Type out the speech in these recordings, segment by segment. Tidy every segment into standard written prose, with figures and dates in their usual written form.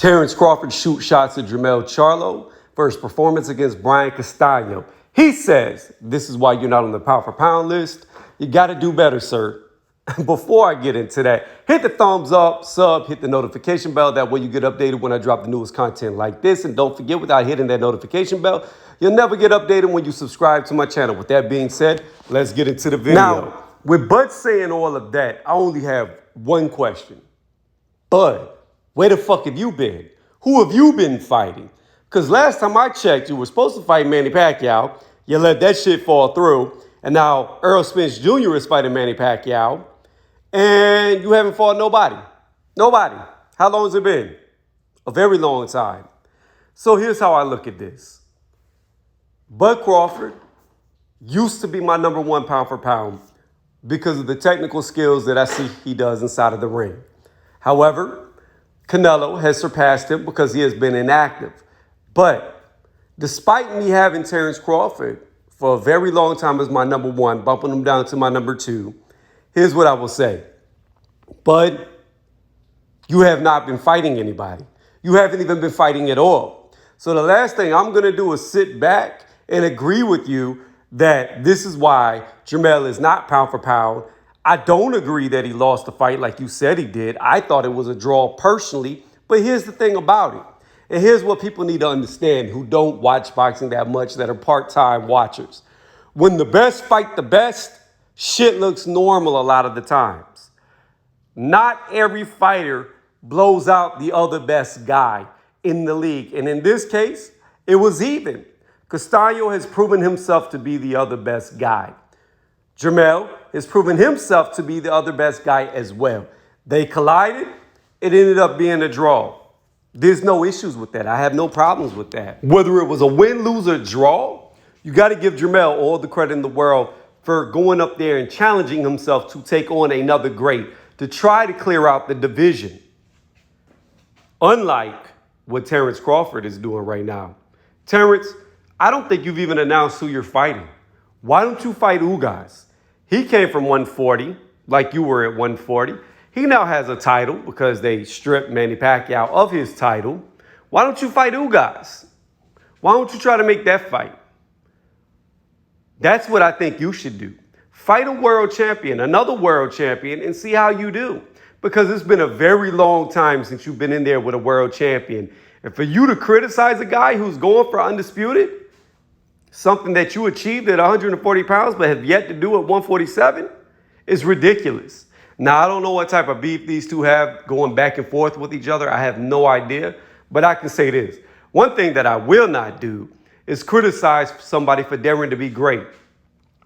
Terence Crawford shoots shots at Jermell Charlo for his performance against Castano. He says, this is why you're not on the pound for pound list. You got to do better, sir. Before I get into that, hit the thumbs up, sub, hit the notification bell. That way you get updated when I drop the newest content like this. And don't forget, without hitting that notification bell, you'll never get updated when you subscribe to my channel. With that being said, let's get into the video. Now, with Bud saying all of that, I only have one question. Bud, where the fuck have you been? Who have you been fighting? Because last time I checked, you were supposed to fight Manny Pacquiao. You let that shit fall through. And now Errol Spence Jr. is fighting Manny Pacquiao. And you haven't fought nobody. Nobody. How long has it been? A very long time. So here's how I look at this. Bud Crawford used to be my number one pound for pound because of the technical skills that I see he does inside of the ring. However, Canelo has surpassed him because he has been inactive. But despite me having Terence Crawford for a very long time as my number one, bumping him down to my number two, here's what I will say. Bud, you have not been fighting anybody. You haven't even been fighting at all. So the last thing I'm going to do is sit back and agree with you that this is why Jermell is not pound for pound. I don't agree that he lost the fight like you said he did. I thought it was a draw personally. But here's the thing about it. And here's what people need to understand who don't watch boxing that much, that are part-time watchers. When the best fight the best, shit looks normal a lot of the times. Not every fighter blows out the other best guy in the league. And in this case, it was even. Castano has proven himself to be the other best guy. Jermell has proven himself to be the other best guy as well. They collided. It ended up being a draw. There's no issues with that. I have no problems with that. Whether it was a win, lose, or draw, you got to give Jermell all the credit in the world for going up there and challenging himself to take on another great, to try to clear out the division. Unlike what Terence Crawford is doing right now. Terence, I don't think you've even announced who you're fighting. Why don't you fight Ugas? He came from 140, like you were at 140. He now has a title because they stripped Manny Pacquiao of his title. Why don't you fight Ugas? Why don't you try to make that fight? That's what I think you should do. Fight a world champion, another world champion, and see how you do. Because it's been a very long time since you've been in there with a world champion. And for you to criticize a guy who's going for undisputed, something that you achieved at 140 pounds but have yet to do at 147, is ridiculous. Now, I don't know what type of beef these two have going back and forth with each other. I have no idea. But I can say this. One thing that I will not do is criticize somebody for daring to be great.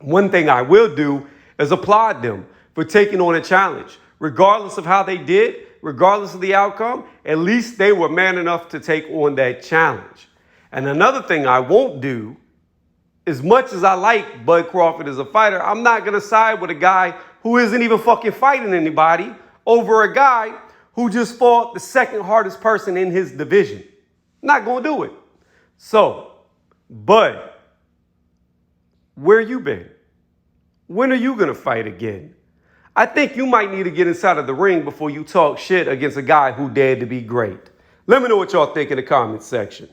One thing I will do is applaud them for taking on a challenge. Regardless of how they did, regardless of the outcome, at least they were man enough to take on that challenge. And another thing I won't do, as much as I like Bud Crawford as a fighter, I'm not going to side with a guy who isn't even fucking fighting anybody over a guy who just fought the second hardest person in his division. Not going to do it. So, Bud, where you been? When are you going to fight again? I think you might need to get inside of the ring before you talk shit against a guy who dared to be great. Let me know what y'all think in the comments section.